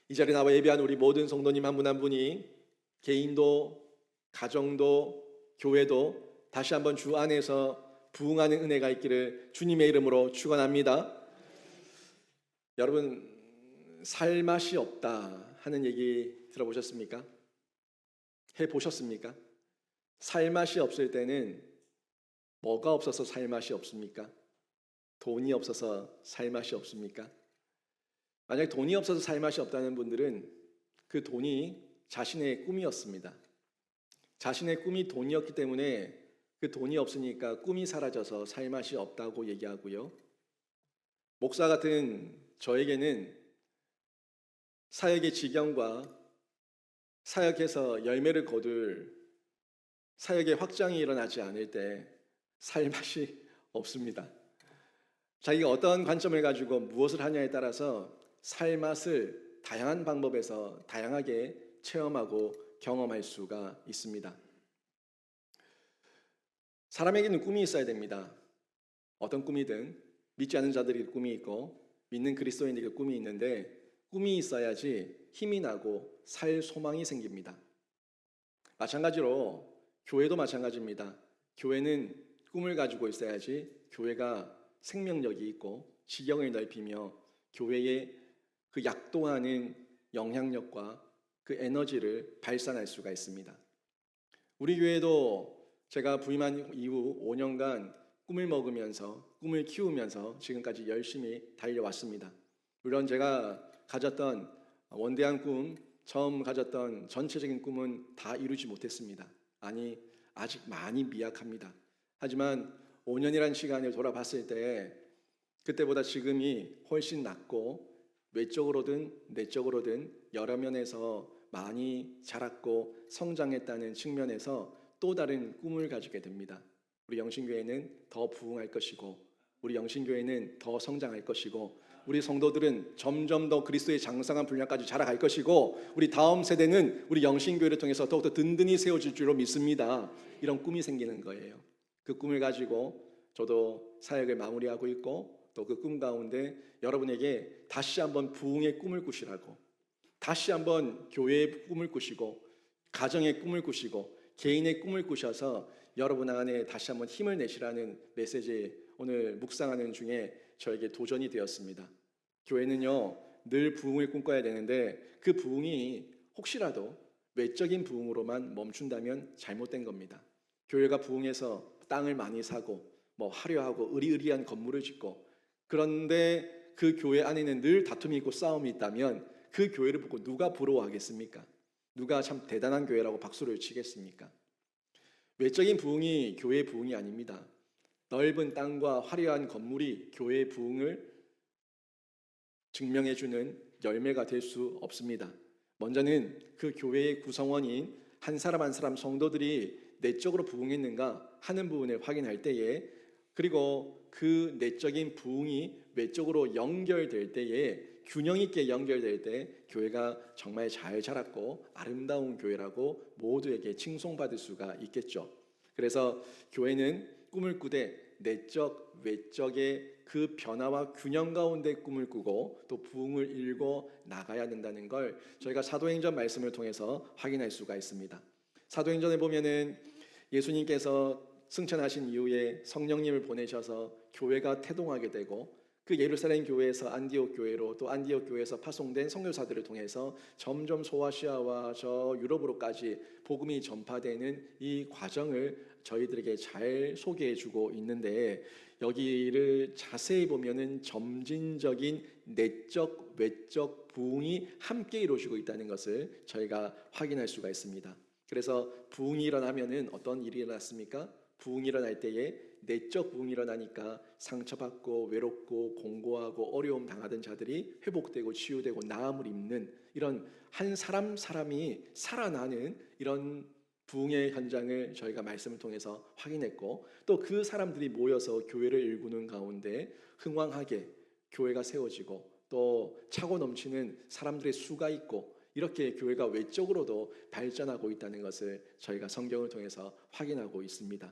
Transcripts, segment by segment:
이 자리에 나와 예배한 우리 모든 성도님 한 분 한 분이 개인도 가정도 교회도 다시 한번 주 안에서 부흥하는 은혜가 있기를 주님의 이름으로 축원합니다. 여러분, 살 맛이 없다 하는 얘기 들어보셨습니까? 해보셨습니까? 살 맛이 없을 때는 뭐가 없어서 살 맛이 없습니까? 돈이 없어서 살 맛이 없습니까? 만약 돈이 없어서 살 맛이 없다는 분들은 그 돈이 자신의 꿈이었습니다. 자신의 꿈이 돈이었기 때문에 그 돈이 없으니까 꿈이 사라져서 살 맛이 없다고 얘기하고요. 목사 같은 저에게는 사역의 지경과 사역에서 열매를 거둘 사역의 확장이 일어나지 않을 때 살 맛이 없습니다. 자기가 어떤 관점을 가지고 무엇을 하냐에 따라서 살 맛을 다양한 방법에서 다양하게 체험하고 경험할 수가 있습니다. 사람에게는 꿈이 있어야 됩니다. 어떤 꿈이든 믿지 않는 자들에게 꿈이 있고 믿는 그리스도인에게 꿈이 있는데 꿈이 있어야지 힘이 나고 살 소망이 생깁니다. 마찬가지로 교회도 마찬가지입니다. 교회는 꿈을 가지고 있어야지 교회가 생명력이 있고 지경을 넓히며 교회의 그 약도하는 영향력과 그 에너지를 발산할 수가 있습니다. 우리 교회도 제가 부임한 이후 5년간 꿈을 먹으면서 꿈을 키우면서 지금까지 열심히 달려왔습니다. 물론 제가 가졌던 원대한 꿈, 처음 가졌던 전체적인 꿈은 다 이루지 못했습니다. 아니, 아직 많이 미약합니다. 하지만 5년이라는 시간을 돌아봤을 때 그때보다 지금이 훨씬 낫고 외적으로든 내적으로든 여러 면에서 많이 자랐고 성장했다는 측면에서 또 다른 꿈을 가지게 됩니다. 우리 영신교회는 더 부흥할 것이고 우리 영신교회는 더 성장할 것이고 우리 성도들은 점점 더 그리스도의 장성한 분량까지 자라갈 것이고 우리 다음 세대는 우리 영신교회를 통해서 더욱더 든든히 세워질 줄로 믿습니다. 이런 꿈이 생기는 거예요. 그 꿈을 가지고 저도 사역을 마무리하고 있고 또 그 꿈 가운데 여러분에게 다시 한번 부흥의 꿈을 꾸시라고, 다시 한번 교회의 꿈을 꾸시고 가정의 꿈을 꾸시고 개인의 꿈을 꾸셔서 여러분 안에 다시 한번 힘을 내시라는 메시지 오늘 묵상하는 중에 저에게 도전이 되었습니다. 교회는요 늘 부흥을 꿈꿔야 되는데 그 부흥이 혹시라도 외적인 부흥으로만 멈춘다면 잘못된 겁니다. 교회가 부흥해서 땅을 많이 사고 뭐 화려하고 의리의리한 건물을 짓고 그런데 그 교회 안에는 늘 다툼이 있고 싸움이 있다면 그 교회를 보고 누가 부러워하겠습니까? 누가 참 대단한 교회라고 박수를 치겠습니까? 외적인 부흥이 교회의 부흥이 아닙니다. 넓은 땅과 화려한 건물이 교회의 부흥을 증명해주는 열매가 될 수 없습니다. 먼저는 그 교회의 구성원인 한 사람 한 사람 성도들이 내적으로 부흥했는가 하는 부분을 확인할 때에 그리고 그 내적인 부흥이 외적으로 연결될 때에 균형 있게 연결될 때 교회가 정말 잘 자랐고 아름다운 교회라고 모두에게 칭송받을 수가 있겠죠. 그래서 교회는 꿈을 꾸되 내적 외적의 그 변화와 균형 가운데 꿈을 꾸고 또 부흥을 일궈 나가야 된다는 걸 저희가 사도행전 말씀을 통해서 확인할 수가 있습니다. 사도행전에 보면은 예수님께서 승천하신 이후에 성령님을 보내셔서 교회가 태동하게 되고 그 예루살렘 교회에서 안디옥 교회로 또 안디옥 교회에서 파송된 선교사들을 통해서 점점 소아시아와 저 유럽으로까지 복음이 전파되는 이 과정을 저희들에게 잘 소개해주고 있는데 여기를 자세히 보면은 점진적인 내적 외적 부흥이 함께 이루어지고 있다는 것을 저희가 확인할 수가 있습니다. 그래서 부흥이 일어나면은 어떤 일이 일어났습니까? 부흥이 일어날 때에 내적 부흥이 일어나니까 상처받고 외롭고 공고하고 어려움 당하던 자들이 회복되고 치유되고 나음을 입는 이런 한 사람 사람이 살아나는 이런 부흥의 현장을 저희가 말씀을 통해서 확인했고 또 그 사람들이 모여서 교회를 일구는 가운데 흥왕하게 교회가 세워지고 또 차고 넘치는 사람들의 수가 있고 이렇게 교회가 외적으로도 발전하고 있다는 것을 저희가 성경을 통해서 확인하고 있습니다.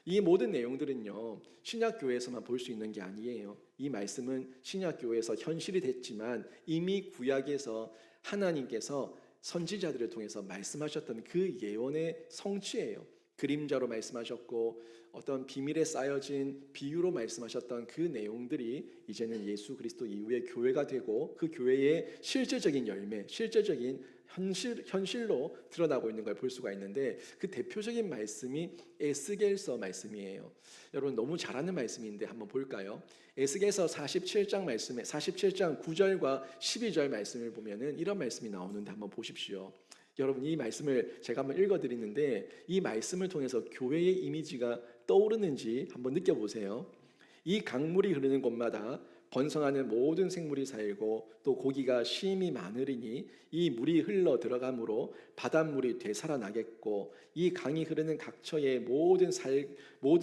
이 모든 내용들은요, 신약교회에서만 볼 수 있는 게 아니에요. 이 말씀은 신약교회에서 현실이 됐지만 이미 구약에서 하나님께서 선지자들을 통해서 말씀하셨던 그 예언의 성취예요. 그림자로 말씀하셨고 어떤 비밀에 쌓여진 비유로 말씀하셨던 그 내용들이 이제는 예수 그리스도 이후의 교회가 되고 그 교회의 실제적인 열매, 실제적인 현실로 드러나고 있는 걸 볼 수가 있는데, 그 대표적인 말씀이 에스겔서 말씀이에요. 여러분 너무 잘 아는 말씀인데 한번 볼까요? 에스겔서 47장 말씀에 47장 9절과 12절 말씀을 보면은 이런 말씀이 나오는데 한번 보십시오. 여러분 이 말씀을 제가 한번 읽어드리는데 이 말씀을 통해서 교회의 이미지가 떠오르는지 한번 느껴보세요. 이 강물이 흐르는 곳마다 번성하는 모든 생물이 살고 또 고기가 심히 많으리니 이 물이 흘러 들어가므로 바닷물이 되살아나겠고 이 강이 흐르는 각처에 모든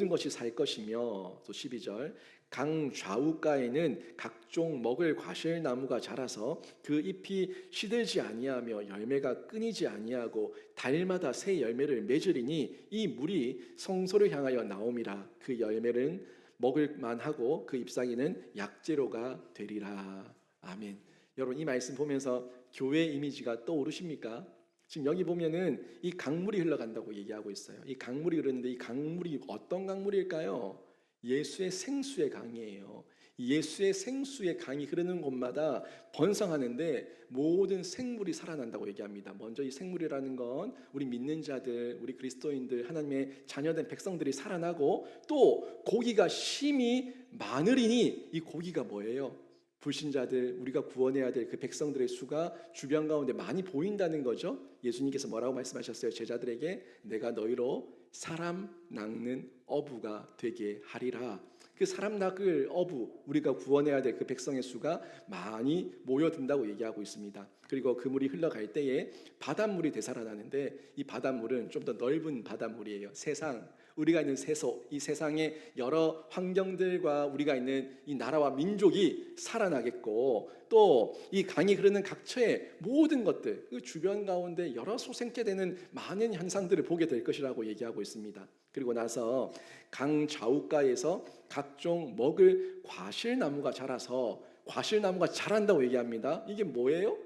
것이 살 것이며, 또 12절, 강 좌우가에는 각종 먹을 과실나무가 자라서 그 잎이 시들지 아니하며 열매가 끊이지 아니하고 달마다 새 열매를 맺으리니 이 물이 성소를 향하여 나옴이라. 그 열매는 먹을 만하고 그 잎사귀는 약재료가 되리라. 아멘. 여러분 이 말씀 보면서 교회 이미지가 떠오르십니까? 지금 여기 보면은 이 강물이 흘러간다고 얘기하고 있어요. 이 강물이 흐르는데 이 강물이 어떤 강물일까요? 예수의 생수의 강이에요. 예수의 생수의 강이 흐르는 곳마다 번성하는데 모든 생물이 살아난다고 얘기합니다. 먼저 이 생물이라는 건 우리 믿는 자들, 우리 그리스도인들, 하나님의 자녀된 백성들이 살아나고 또 고기가 심히 많으리니, 이 고기가 뭐예요? 불신자들, 우리가 구원해야 될 그 백성들의 수가 주변 가운데 많이 보인다는 거죠. 예수님께서 뭐라고 말씀하셨어요? 제자들에게 내가 너희로 사람 낚는 어부가 되게 하리라. 그 사람 낚을 어부, 우리가 구원해야 될 그 백성의 수가 많이 모여든다고 얘기하고 있습니다. 그리고 그 물이 흘러갈 때에 바닷물이 되살아나는데 이 바닷물은 좀 더 넓은 바닷물이에요. 세상, 우리가 있는 세속, 이 세상의 여러 환경들과 우리가 있는 이 나라와 민족이 살아나겠고 또 이 강이 흐르는 각처의 모든 것들, 그 주변 가운데 여러 소생케 되는 많은 현상들을 보게 될 것이라고 얘기하고 있습니다. 그리고 나서 강 좌우가에서 각종 먹을 과실나무가 자라서, 과실나무가 자란다고 얘기합니다. 이게 뭐예요?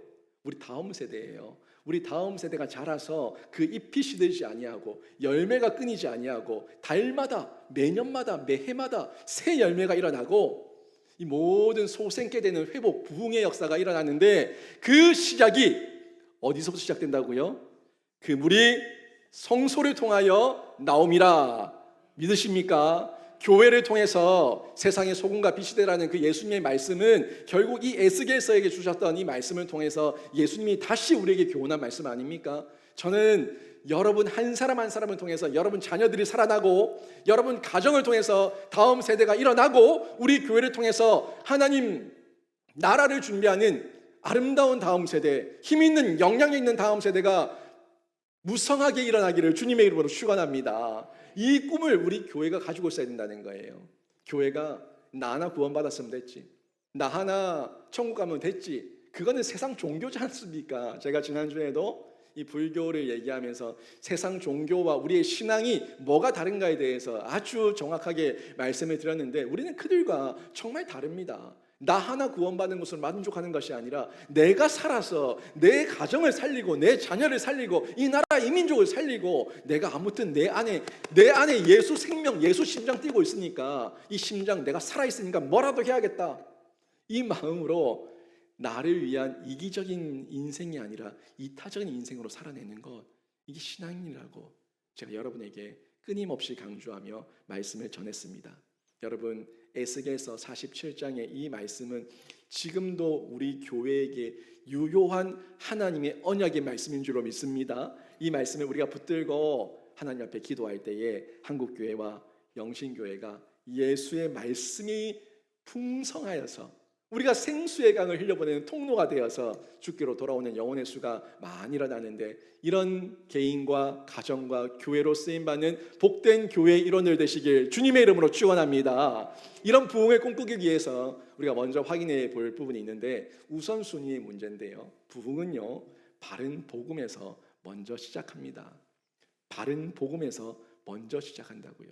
우리 다음 세대예요. 우리 다음 세대가 자라서 그 잎이 시들지 아니하고 열매가 끊이지 아니하고 달마다, 매년마다, 매해마다 새 열매가 일어나고 이 모든 소생케 되는 회복, 부흥의 역사가 일어나는데 그 시작이 어디서부터 시작된다고요? 그 물이 성소를 통하여 나옴이라. 믿으십니까? 교회를 통해서 세상의 소금과 빛이 되라는 그 예수님의 말씀은 결국 이 에스겔서에게 주셨던 이 말씀을 통해서 예수님이 다시 우리에게 교훈한 말씀 아닙니까? 저는 여러분 한 사람 한 사람을 통해서 여러분 자녀들이 살아나고 여러분 가정을 통해서 다음 세대가 일어나고 우리 교회를 통해서 하나님 나라를 준비하는 아름다운 다음 세대, 힘 있는 영향력 있는 다음 세대가 무성하게 일어나기를 주님의 이름으로 축원합니다. 이 꿈을 우리 교회가 가지고 있어야 된다는 거예요. 교회가 나 하나 구원받았으면 됐지, 나 하나 천국 가면 됐지, 그거는 세상 종교지 않습니까? 제가 지난주에도 이 불교를 얘기하면서 세상 종교와 우리의 신앙이 뭐가 다른가에 대해서 아주 정확하게 말씀을 드렸는데 우리는 그들과 정말 다릅니다. 나 하나 구원받는 것으로 만족하는 것이 아니라 내가 살아서 내 가정을 살리고 내 자녀를 살리고 이 나라 이 민족을 살리고 내가 아무튼 내 안에 예수 생명, 예수 심장 뛰고 있으니까 이 심장 내가 살아있으니까 뭐라도 해야겠다, 이 마음으로 나를 위한 이기적인 인생이 아니라 이타적인 인생으로 살아내는 것, 이게 신앙이라고 제가 여러분에게 끊임없이 강조하며 말씀을 전했습니다. 여러분 에스겔서 47장의 이 말씀은 지금도 우리 교회에게 유효한 하나님의 언약의 말씀인 줄로 믿습니다. 이 말씀을 우리가 붙들고 하나님 앞에 기도할 때에 한국교회와 영신교회가 예수의 말씀이 풍성하여서 우리가 생수의 강을 흘려보내는 통로가 되어서 주께로 돌아오는 영혼의 수가 많이 일어나는데, 이런 개인과 가정과 교회로 쓰임받는 복된 교회의 일원들 되시길 주님의 이름으로 축원합니다. 이런 부흥을 꿈꾸기 위해서 우리가 먼저 확인해 볼 부분이 있는데 우선순위의 문제인데요, 부흥은요 바른 복음에서 먼저 시작합니다. 바른 복음에서 먼저 시작한다고요.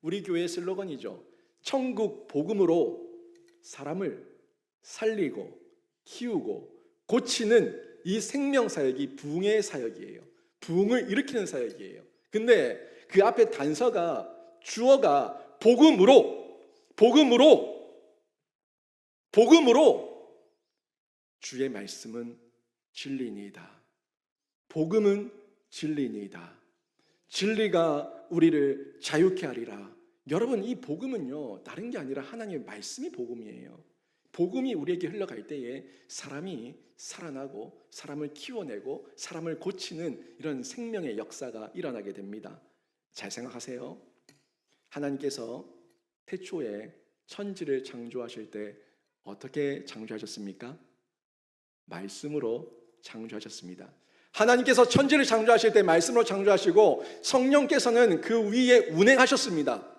우리 교회의 슬로건이죠. 천국 복음으로 사람을 살리고 키우고 고치는 이 생명 사역이 부흥의 사역이에요. 부흥을 일으키는 사역이에요. 근데 그 앞에 단서가, 주어가 복음으로 주의 말씀은 진리니이다. 복음은 진리니이다. 진리가 우리를 자유케 하리라. 여러분, 이 복음은요, 다른 게 아니라 하나님의 말씀이 복음이에요. 복음이 우리에게 흘러갈 때에 사람이 살아나고 사람을 키워내고 사람을 고치는 이런 생명의 역사가 일어나게 됩니다. 잘 생각하세요. 하나님께서 태초에 천지를 창조하실 때 어떻게 창조하셨습니까? 말씀으로 창조하셨습니다. 하나님께서 천지를 창조하실 때 말씀으로 창조하시고 성령께서는 그 위에 운행하셨습니다.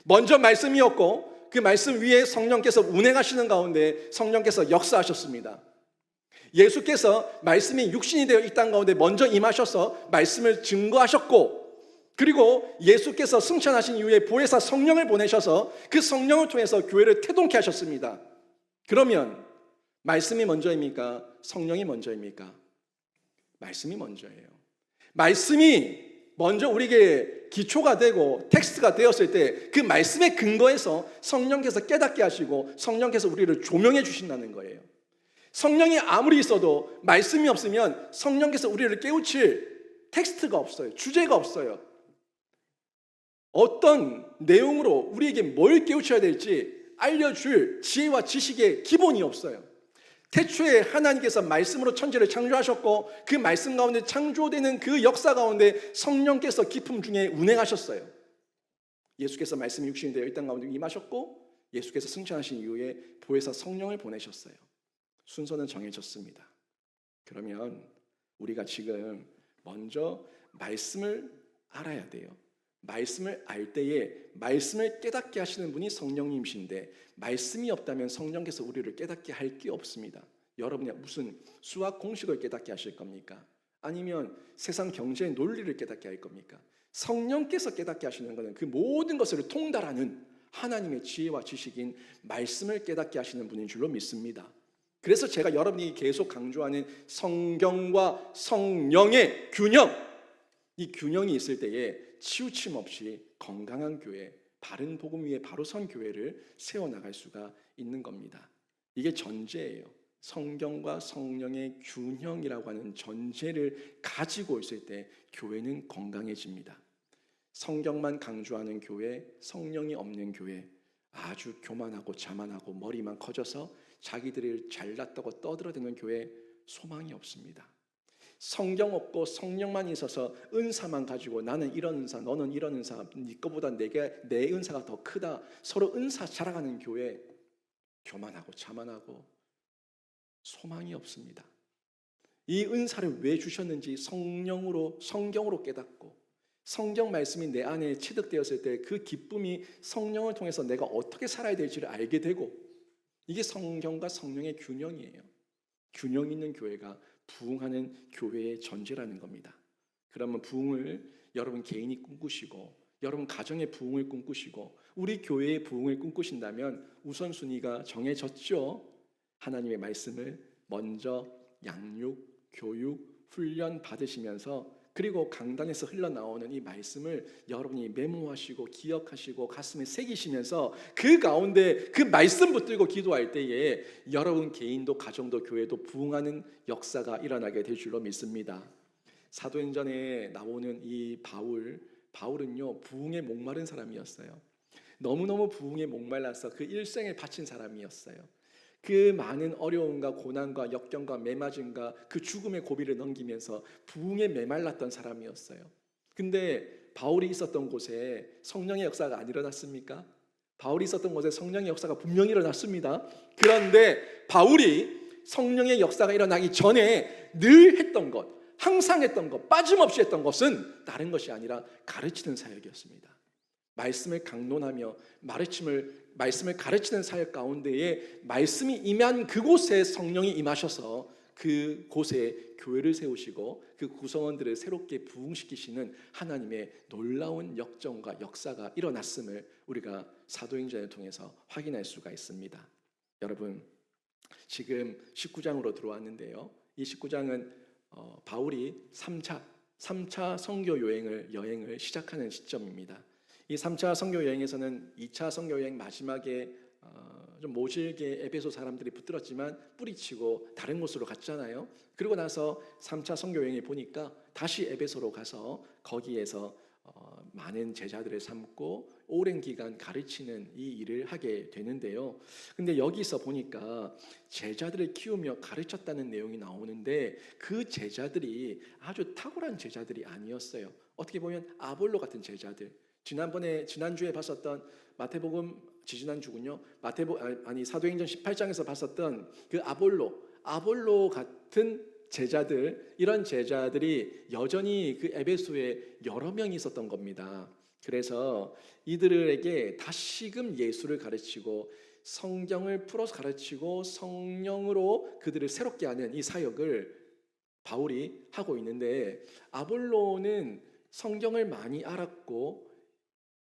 먼저 말씀이었고 그 말씀 위에 성령께서 운행하시는 가운데 성령께서 역사하셨습니다. 예수께서 말씀이 육신이 되어 이 땅 가운데 먼저 임하셔서 말씀을 증거하셨고, 그리고 예수께서 승천하신 이후에 보혜사 성령을 보내셔서 그 성령을 통해서 교회를 태동케 하셨습니다. 그러면 말씀이 먼저입니까? 성령이 먼저입니까? 말씀이 먼저예요. 말씀이 먼저 우리에게 기초가 되고 텍스트가 되었을 때 그 말씀의 근거에서 성령께서 깨닫게 하시고 성령께서 우리를 조명해 주신다는 거예요. 성령이 아무리 있어도 말씀이 없으면 성령께서 우리를 깨우칠 텍스트가 없어요. 주제가 없어요. 어떤 내용으로 우리에게 뭘 깨우쳐야 될지 알려줄 지혜와 지식의 기본이 없어요. 태초에 하나님께서 말씀으로 천지를 창조하셨고 그 말씀 가운데 창조되는 그 역사 가운데 성령께서 기품 중에 운행하셨어요. 예수께서 말씀이 육신이 되어 이 땅 가운데 임하셨고 예수께서 승천하신 이후에 보혜사 성령을 보내셨어요. 순서는 정해졌습니다. 그러면 우리가 지금 먼저 말씀을 알아야 돼요. 말씀을 알 때에 말씀을 깨닫게 하시는 분이 성령님이신데 말씀이 없다면 성령께서 우리를 깨닫게 할 게 없습니다. 여러분이 무슨 수학 공식을 깨닫게 하실 겁니까? 아니면 세상 경제의 논리를 깨닫게 할 겁니까? 성령께서 깨닫게 하시는 것은 그 모든 것을 통달하는 하나님의 지혜와 지식인 말씀을 깨닫게 하시는 분인 줄로 믿습니다. 그래서 제가 여러분이 계속 강조하는 성경과 성령의 균형, 이 균형이 있을 때에 치우침 없이 건강한 교회, 바른 복음 위에 바로 선 교회를 세워나갈 수가 있는 겁니다. 이게 전제예요. 성경과 성령의 균형이라고 하는 전제를 가지고 있을 때 교회는 건강해집니다. 성경만 강조하는 교회, 성령이 없는 교회, 아주 교만하고 자만하고 머리만 커져서 자기들이 잘났다고 떠들어대는 교회, 소망이 없습니다. 성경 없고 성령만 있어서 은사만 가지고 나는 이런 은사, 너는 이런 은사, 네 거보다 내 은사가 더 크다, 서로 은사 자랑하는 교회, 교만하고 자만하고 소망이 없습니다. 이 은사를 왜 주셨는지 성경으로 깨닫고 성경 말씀이 내 안에 체득되었을 때 그 기쁨이 성령을 통해서 내가 어떻게 살아야 될지를 알게 되고, 이게 성경과 성령의 균형이에요. 균형 있는 교회가 부흥하는 교회의 전제라는 겁니다. 그러면 부흥을 여러분 개인이 꿈꾸시고 여러분 가정의 부흥을 꿈꾸시고 우리 교회의 부흥을 꿈꾸신다면 우선순위가 정해졌죠. 하나님의 말씀을 먼저 양육, 교육, 훈련 받으시면서, 그리고 강단에서 흘러나오는 이 말씀을 여러분이 메모하시고 기억하시고 가슴에 새기시면서 그 가운데 그 말씀 붙들고 기도할 때에 여러분 개인도 가정도 교회도 부흥하는 역사가 일어나게 될 줄로 믿습니다. 사도행전에 나오는 이 바울은요 부흥에 목마른 사람이었어요. 너무너무 부흥에 목말라서 그 일생을 바친 사람이었어요. 그 많은 어려움과 고난과 역경과 매맞음과 그 죽음의 고비를 넘기면서 부흥에 메말랐던 사람이었어요. 근데 바울이 있었던 곳에 성령의 역사가 안 일어났습니까? 바울이 있었던 곳에 성령의 역사가 분명히 일어났습니다. 그런데 바울이 성령의 역사가 일어나기 전에 늘 했던 것, 항상 했던 것, 빠짐없이 했던 것은 다른 것이 아니라 가르치는 사역이었습니다. 말씀을 강론하며 말씀을 가르치는 사역 가운데에 말씀이 임한 그곳에 성령이 임하셔서 그곳에 교회를 세우시고 그 구성원들을 새롭게 부흥시키시는 하나님의 놀라운 역정과 역사가 일어났음을 우리가 사도행전을 통해서 확인할 수가 있습니다. 여러분, 지금 19장으로 들어왔는데요. 이 19장은 바울이 3차 선교 여행을 시작하는 시점입니다. 이 3차 선교 여행에서는 2차 선교 여행 마지막에 좀 모질게 에베소 사람들이 붙들었지만 뿌리치고 다른 곳으로 갔잖아요. 그리고 나서 3차 선교 여행에 보니까 다시 에베소로 가서 거기에서 많은 제자들을 삼고 오랜 기간 가르치는 이 일을 하게 되는데요. 근데 여기서 보니까 제자들을 키우며 가르쳤다는 내용이 나오는데 그 제자들이 아주 탁월한 제자들이 아니었어요. 어떻게 보면 아볼로 같은 제자들. 지난주에 봤었던 마태복음 지지난주군요. 사도행전 18장에서 봤었던 그 아볼로 같은 제자들, 이런 제자들이 여전히 그 에베소에 여러 명이 있었던 겁니다. 그래서 이들에게 다시금 예수를 가르치고 성경을 풀어서 가르치고 성령으로 그들을 새롭게 하는 이 사역을 바울이 하고 있는데, 아볼로는 성경을 많이 알았고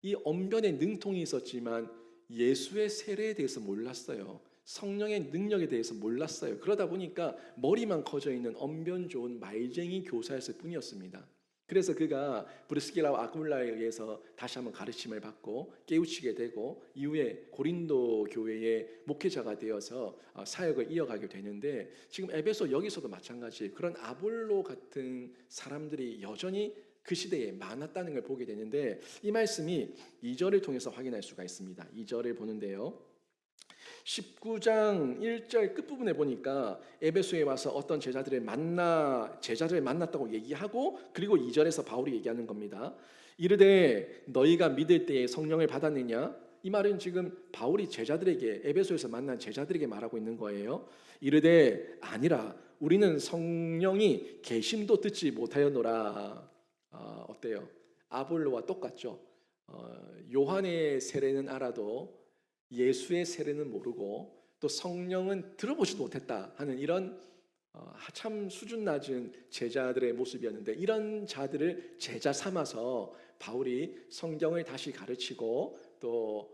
이 언변에 능통이 있었지만 예수의 세례에 대해서 몰랐어요. 성령의 능력에 대해서 몰랐어요. 그러다 보니까 머리만 커져 있는 언변 좋은 말쟁이 교사였을 뿐이었습니다. 그래서 그가 브리스길라와 아굴라에 의해서 다시 한번 가르침을 받고 깨우치게 되고 이후에 고린도 교회의 목회자가 되어서 사역을 이어가게 되는데, 지금 에베소 여기서도 마찬가지 그런 아볼로 같은 사람들이 여전히 그 시대에 많았다는 걸 보게 되는데, 이 말씀이 2절을 통해서 확인할 수가 있습니다. 2절을 보는데요, 19장 1절 끝부분에 보니까 에베소에 와서 어떤 제자들을 만났다고 얘기하고, 그리고 2절에서 바울이 얘기하는 겁니다. 이르되 너희가 믿을 때에 성령을 받았느냐? 이 말은 지금 바울이 제자들에게, 에베소에서 만난 제자들에게 말하고 있는 거예요. 이르되 아니라 우리는 성령이 계심도 듣지 못하였노라. 어때요? 아볼로와 똑같죠. 요한의 세례는 알아도 예수의 세례는 모르고 또 성령은 들어보지도 못했다 하는 이런 참 수준 낮은 제자들의 모습이었는데, 이런 자들을 제자 삼아서 바울이 성경을 다시 가르치고 또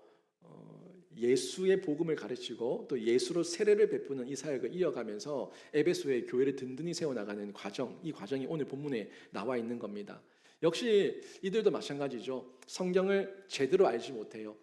예수의 복음을 가르치고 또 예수로 세례를 베푸는 이 사역을 이어가면서 에베소의 교회를 든든히 세워나가는 과정, 이 과정이 오늘 본문에 나와 있는 겁니다. 역시 이들도 마찬가지죠. 성경을 제대로 알지 못해요.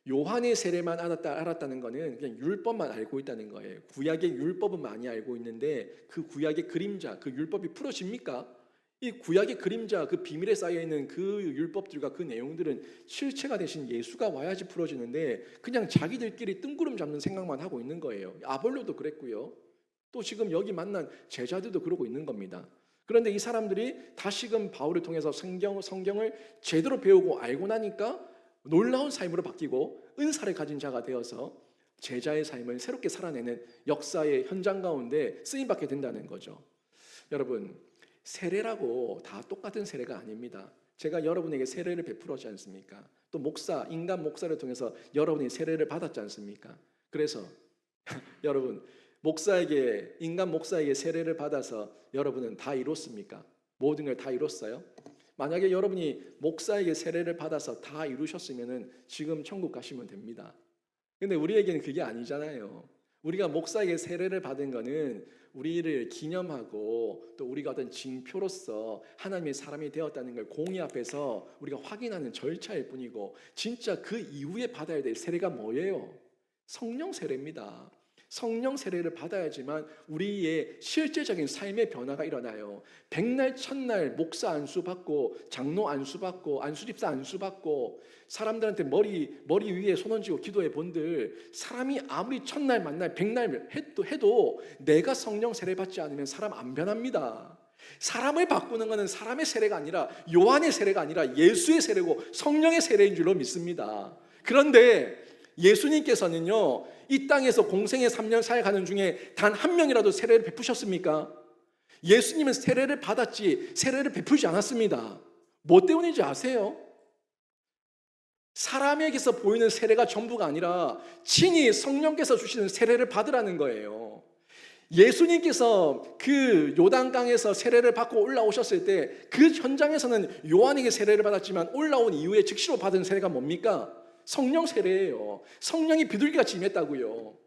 요한의 세례만 알았다는 것은 그냥 율법만 알고 있다는 거예요. 구약의 율법은 많이 알고 있는데 그 구약의 그림자, 그 율법이 풀어집니까? 이 구약의 그림자, 그 비밀에 쌓여있는 그 율법들과 그 내용들은 실체가 되신 예수가 와야지 풀어지는데 그냥 자기들끼리 뜬구름 잡는 생각만 하고 있는 거예요. 아볼로도 그랬고요. 또 지금 여기 만난 제자들도 그러고 있는 겁니다. 그런데 이 사람들이 다시금 바울을 통해서 성경을 제대로 배우고 알고 나니까 놀라운 삶으로 바뀌고 은사를 가진 자가 되어서 제자의 삶을 새롭게 살아내는 역사의 현장 가운데 쓰임받게 된다는 거죠. 여러분, 세례라고 다 똑같은 세례가 아닙니다. 제가 여러분에게 세례를 베풀었지 않습니까? 또 인간 목사를 통해서 여러분이 세례를 받았지 않습니까? 그래서 여러분, 인간 목사에게 세례를 받아서 여러분은 다 이뤘습니까? 모든 걸 다 이뤘어요? 만약에 여러분이 목사에게 세례를 받아서 다 이루셨으면 지금 천국 가시면 됩니다. 근데 우리에게는 그게 아니잖아요. 우리가 목사에게 세례를 받은 거는 우리를 기념하고 또 우리가 어떤 징표로서 하나님의 사람이 되었다는 걸 공의 앞에서 우리가 확인하는 절차일 뿐이고, 진짜 그 이후에 받아야 될 세례가 뭐예요? 성령 세례입니다. 성령 세례를 받아야지만 우리의 실제적인 삶의 변화가 일어나요. 백날 첫날 목사 안수 받고 장로 안수 받고 안수집사 안수 받고 사람들한테 머리 위에 손 얹고 기도해 본들, 사람이 아무리 첫날 만날 백날 해도 내가 성령 세례 받지 않으면 사람 안 변합니다. 사람을 바꾸는 것은 사람의 세례가 아니라 요한의 세례가 아니라 예수의 세례고 성령의 세례인 줄로 믿습니다. 그런데 예수님께서는요, 이 땅에서 공생의 3년 사역하는 중에 단 한 명이라도 세례를 베푸셨습니까? 예수님은 세례를 받았지 세례를 베풀지 않았습니다. 뭐 때문인지 아세요? 사람에게서 보이는 세례가 전부가 아니라 친히 성령께서 주시는 세례를 받으라는 거예요. 예수님께서 그 요단강에서 세례를 받고 올라오셨을 때 그 현장에서는 요한에게 세례를 받았지만 올라온 이후에 즉시로 받은 세례가 뭡니까? 성령 세례예요. 성령이 비둘기같이 임했다고요.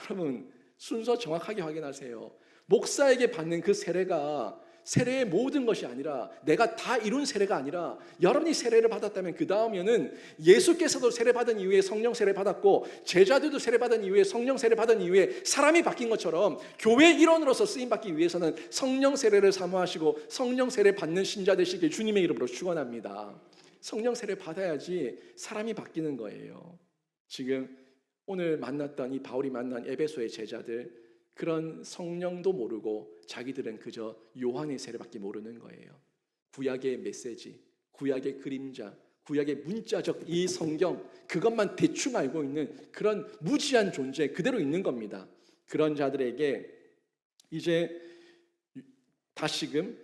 여러분 순서 정확하게 확인하세요. 목사에게 받는 그 세례가 세례의 모든 것이 아니라, 내가 다 이룬 세례가 아니라, 여러분이 세례를 받았다면 그 다음에는 예수께서도 세례 받은 이후에 성령 세례 받았고 제자들도 세례 받은 이후에 성령 세례 받은 이후에 사람이 바뀐 것처럼 교회 일원으로서 쓰임 받기 위해서는 성령 세례를 사모하시고 성령 세례 받는 신자 되시길 주님의 이름으로 축원합니다. 성령 세례 받아야지 사람이 바뀌는 거예요. 지금 오늘 만났던 이 바울이 만난 에베소의 제자들, 그런 성령도 모르고 자기들은 그저 요한의 세례밖에 모르는 거예요. 구약의 메시지, 구약의 그림자, 구약의 문자적 이 성경, 그것만 대충 알고 있는 그런 무지한 존재 그대로 있는 겁니다. 그런 자들에게 이제 다시금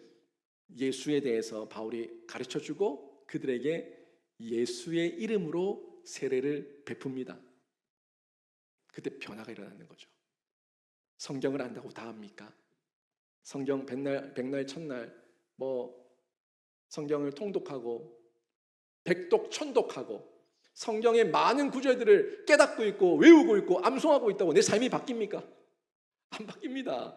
예수에 대해서 바울이 가르쳐주고 그들에게 예수의 이름으로 세례를 베풉니다. 그때 변화가 일어나는 거죠. 성경을 안다고 다 합니까? 성경 백날 첫날 성경을 통독하고 백독 천독하고 성경의 많은 구절들을 깨닫고 있고 외우고 있고 암송하고 있다고 내 삶이 바뀝니까? 안 바뀝니다.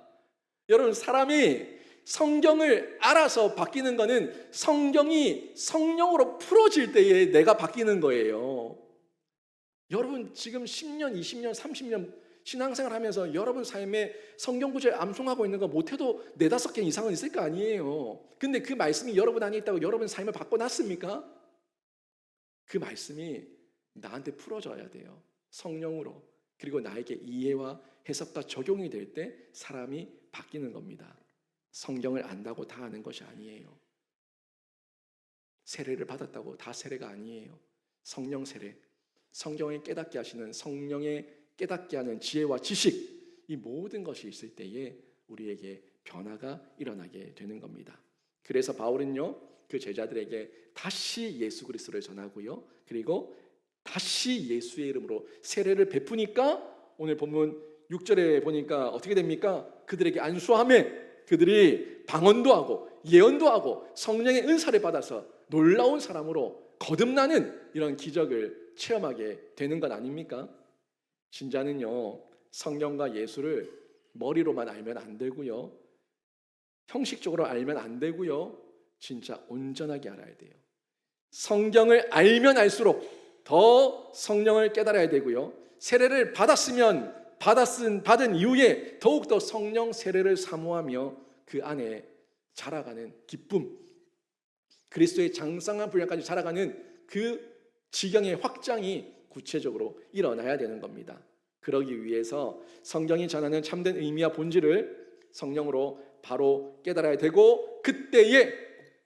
여러분, 사람이 성경을 알아서 바뀌는 거는 성경이 성령으로 풀어질 때에 내가 바뀌는 거예요. 여러분 지금 10년, 20년, 30년 신앙생활 하면서 여러분 삶에 성경 구절 암송하고 있는 거 못해도 4-5개 이상은 있을 거 아니에요. 근데 그 말씀이 여러분 안에 있다고 여러분 삶을 바꿔놨습니까? 그 말씀이 나한테 풀어져야 돼요. 성령으로. 그리고 나에게 이해와 해석과 적용이 될 때 사람이 바뀌는 겁니다. 성경을 안다고 다 아는 것이 아니에요. 세례를 받았다고 다 세례가 아니에요. 성령 세례, 성경을 깨닫게 하시는 성령의 깨닫게 하는 지혜와 지식, 이 모든 것이 있을 때에 우리에게 변화가 일어나게 되는 겁니다. 그래서 바울은요, 그 제자들에게 다시 예수 그리스도를 전하고요, 그리고 다시 예수의 이름으로 세례를 베푸니까 오늘 본문 6절에 보니까 어떻게 됩니까? 그들에게 안수하며 그들이 방언도 하고 예언도 하고 성령의 은사를 받아서 놀라운 사람으로 거듭나는 이런 기적을 체험하게 되는 것 아닙니까? 신자는요, 성령과 예수를 머리로만 알면 안 되고요, 형식적으로 알면 안 되고요, 진짜 온전하게 알아야 돼요. 성경을 알면 알수록 더 성령을 깨달아야 되고요, 세례를 받은 이후에 더욱더 성령 세례를 사모하며 그 안에 자라가는 기쁨, 그리스도의 장성한 분량까지 자라가는 그 지경의 확장이 구체적으로 일어나야 되는 겁니다. 그러기 위해서 성경이 전하는 참된 의미와 본질을 성령으로 바로 깨달아야 되고, 그때에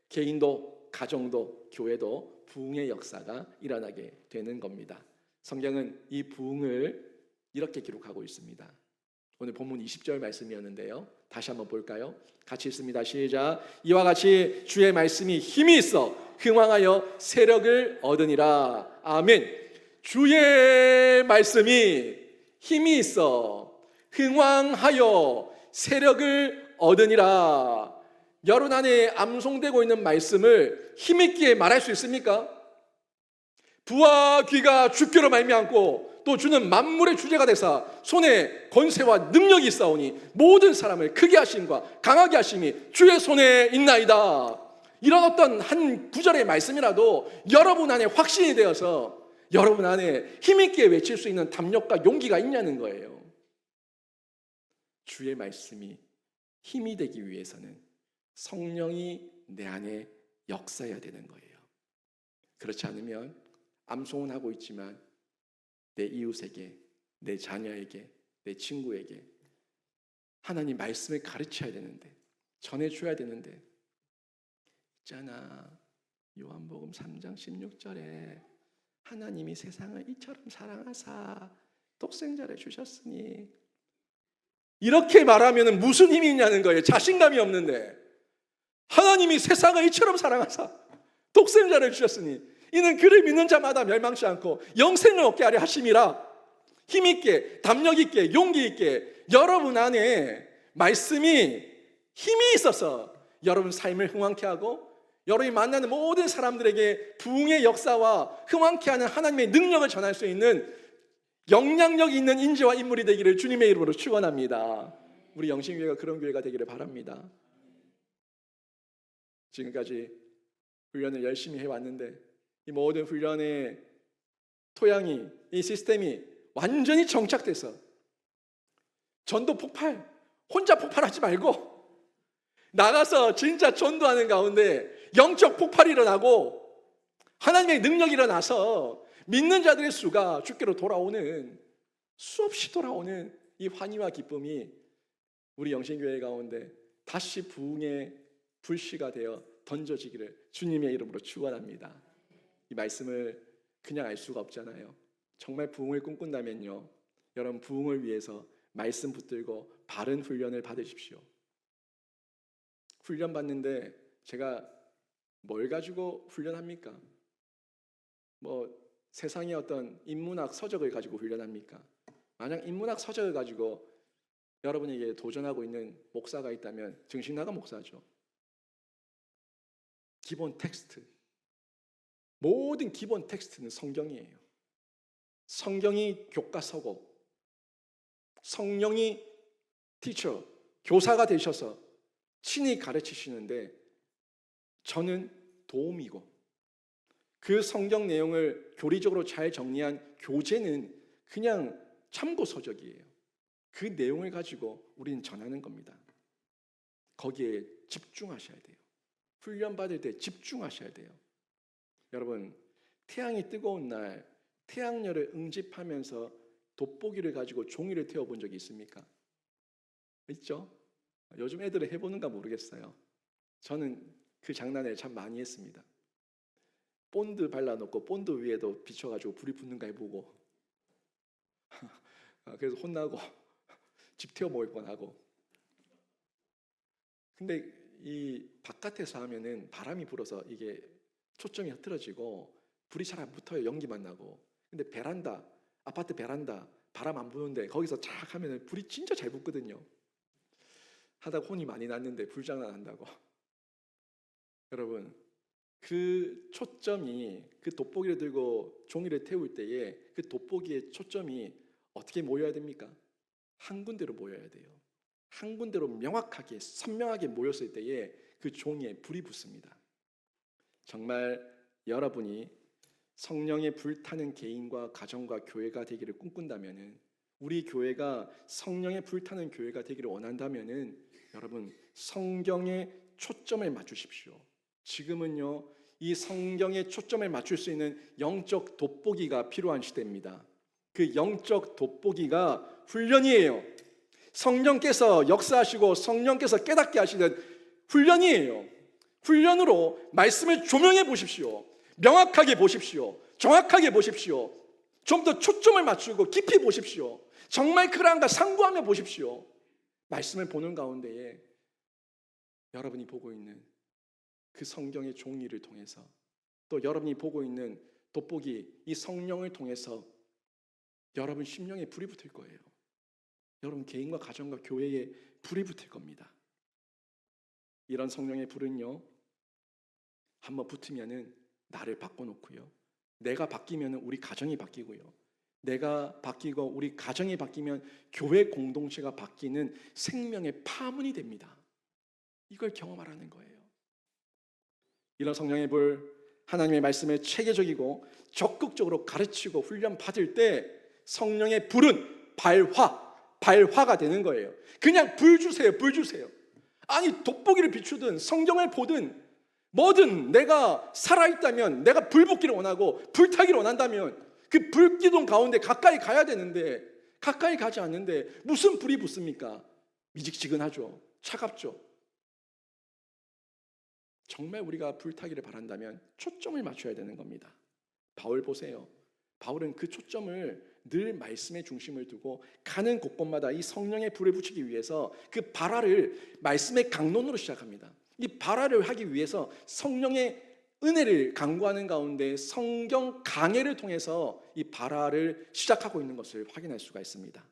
개인도 가정도 교회도 부흥의 역사가 일어나게 되는 겁니다. 성경은 이 부흥을 이렇게 기록하고 있습니다. 오늘 본문 20절 말씀이었는데요, 다시 한번 볼까요? 같이 읽습니다. 시작. 이와 같이 주의 말씀이 힘이 있어 흥왕하여 세력을 얻으니라. 아멘. 주의 말씀이 힘이 있어 흥왕하여 세력을 얻으니라. 여러분 안에 암송되고 있는 말씀을 힘있게 말할 수 있습니까? 부와 귀가 주께로 말미암고 또 주는 만물의 주제가 되사 손에 권세와 능력이 있사오니 모든 사람을 크게 하심과 강하게 하심이 주의 손에 있나이다. 이런 어떤 한 구절의 말씀이라도 여러분 안에 확신이 되어서 여러분 안에 힘있게 외칠 수 있는 담력과 용기가 있냐는 거예요. 주의 말씀이 힘이 되기 위해서는 성령이 내 안에 역사해야 되는 거예요. 그렇지 않으면 암송은 하고 있지만 내 이웃에게, 내 자녀에게, 내 친구에게 하나님 말씀을 가르쳐야 되는데, 전해줘야 되는데, 있잖아, 요한복음 3장 16절에 하나님이 세상을 이처럼 사랑하사 독생자를 주셨으니, 이렇게 말하면 무슨 힘이 있냐는 거예요. 자신감이 없는데, 하나님이 세상을 이처럼 사랑하사 독생자를 주셨으니 이는 그를 믿는 자마다 멸망치 않고 영생을 얻게 하려 하심이라. 힘있게, 담력있게, 용기있게 여러분 안에 말씀이 힘이 있어서 여러분 삶을 흥왕케 하고 여러분이 만나는 모든 사람들에게 부흥의 역사와 흥왕케 하는 하나님의 능력을 전할 수 있는 영향력 있는 인재와 인물이 되기를 주님의 이름으로 축원합니다. 우리 영신교회가 그런 교회가 되기를 바랍니다. 지금까지 훈련을 열심히 해왔는데 이 모든 훈련의 토양이, 이 시스템이 완전히 정착돼서 전도 폭발, 혼자 폭발하지 말고 나가서 진짜 전도하는 가운데 영적 폭발이 일어나고 하나님의 능력이 일어나서 믿는 자들의 수가 주께로 돌아오는, 수없이 돌아오는 이 환희와 기쁨이 우리 영신교회 가운데 다시 부흥의 불씨가 되어 던져지기를 주님의 이름으로 축원합니다. 이 말씀을 그냥 알 수가 없잖아요. 정말 부흥을 꿈꾼다면요, 여러분 부흥을 위해서 말씀 붙들고 바른 훈련을 받으십시오. 훈련 받는데 제가 뭘 가지고 훈련합니까? 뭐 세상의 어떤 인문학 서적을 가지고 훈련합니까? 만약 인문학 서적을 가지고 여러분에게 도전하고 있는 목사가 있다면 증식나가 목사죠. 기본 텍스트, 모든 기본 텍스트는 성경이에요. 성경이 교과서고 성령이 티처, 교사가 되셔서 친히 가르치시는데 저는 도움이고 그 성경 내용을 교리적으로 잘 정리한 교재는 그냥 참고서적이에요. 그 내용을 가지고 우리는 전하는 겁니다. 거기에 집중하셔야 돼요. 훈련 받을 때 집중하셔야 돼요. 여러분, 태양이 뜨거운 날 태양열을 응집하면서 돋보기를 가지고 종이를 태워본 적이 있습니까? 있죠? 요즘 애들은 해보는가 모르겠어요. 저는 그 장난을 참 많이 했습니다. 본드 발라놓고 본드 위에도 비춰가지고 불이 붙는가 해보고 그래서 혼나고 집 태워 먹을 뻔하고. 근데 이 바깥에서 하면은 바람이 불어서 이게 초점이 흐트러지고 불이 잘 안 붙어요. 연기만 나고. 근데 베란다, 아파트 베란다 바람 안 부는데 거기서 쫙 하면은 불이 진짜 잘 붙거든요. 하다가 혼이 많이 났는데 불장난 한다고. 여러분, 그 초점이, 그 돋보기를 들고 종이를 태울 때에 그 돋보기의 초점이 어떻게 모여야 됩니까? 한 군데로 모여야 돼요. 한 군데로 명확하게 선명하게 모였을 때에 그 종이에 불이 붙습니다. 정말 여러분이 성령의 불타는 개인과 가정과 교회가 되기를 꿈꾼다면은, 우리 교회가 성령의 불타는 교회가 되기를 원한다면은 여러분 성경에 초점을 맞추십시오. 지금은요, 이 성경에 초점을 맞출 수 있는 영적 돋보기가 필요한 시대입니다. 그 영적 돋보기가 훈련이에요. 성령께서 역사하시고 성령께서 깨닫게 하시는 훈련이에요. 훈련으로 말씀을 조명해 보십시오. 명확하게 보십시오. 정확하게 보십시오. 좀 더 초점을 맞추고 깊이 보십시오. 정말 그런가 상고하며 보십시오. 말씀을 보는 가운데에 여러분이 보고 있는 그 성경의 종이를 통해서, 또 여러분이 보고 있는 돋보기, 이 성령을 통해서 여러분 심령에 불이 붙을 거예요. 여러분 개인과 가정과 교회에 불이 붙을 겁니다. 이런 성령의 불은요, 한번 붙으면은 나를 바꿔놓고요, 내가 바뀌면 우리 가정이 바뀌고요, 내가 바뀌고 우리 가정이 바뀌면 교회 공동체가 바뀌는 생명의 파문이 됩니다. 이걸 경험하라는 거예요. 이런 성령의 불, 하나님의 말씀을 체계적이고 적극적으로 가르치고 훈련 받을 때 성령의 불은 발화가 되는 거예요. 그냥 불 주세요, 불 주세요. 아니 돋보기를 비추든 성경을 보든 뭐든 내가 살아있다면, 내가 불 붙기를 원하고 불타기를 원한다면 그 불기둥 가운데 가까이 가야 되는데 가까이 가지 않는데 무슨 불이 붙습니까? 미직지근하죠. 차갑죠. 정말 우리가 불타기를 바란다면 초점을 맞춰야 되는 겁니다. 바울 보세요. 바울은 그 초점을 늘 말씀의 중심을 두고 가는 곳곳마다 이 성령의 불을 붙이기 위해서 그 발화를 말씀의 강론으로 시작합니다. 이 발화를 하기 위해서 성령의 은혜를 강구하는 가운데 성경 강해를 통해서 이 발화를 시작하고 있는 것을 확인할 수가 있습니다.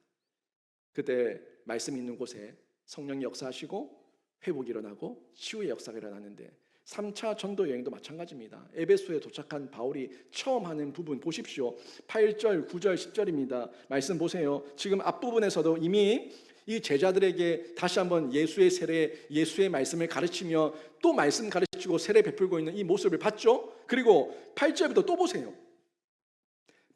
그때 말씀 있는 곳에 성령이 역사하시고 회복이 일어나고 치유의 역사가 일어나는데 3차 전도 여행도 마찬가지입니다. 에베소에 도착한 바울이 처음 하는 부분 보십시오. 8절, 9절, 10절입니다. 말씀 보세요. 지금 앞부분에서도 이미 이 제자들에게 다시 한번 예수의 세례, 예수의 말씀을 가르치며 또 말씀 가르치고 세례 베풀고 있는 이 모습을 봤죠. 그리고 8절부터 또 보세요.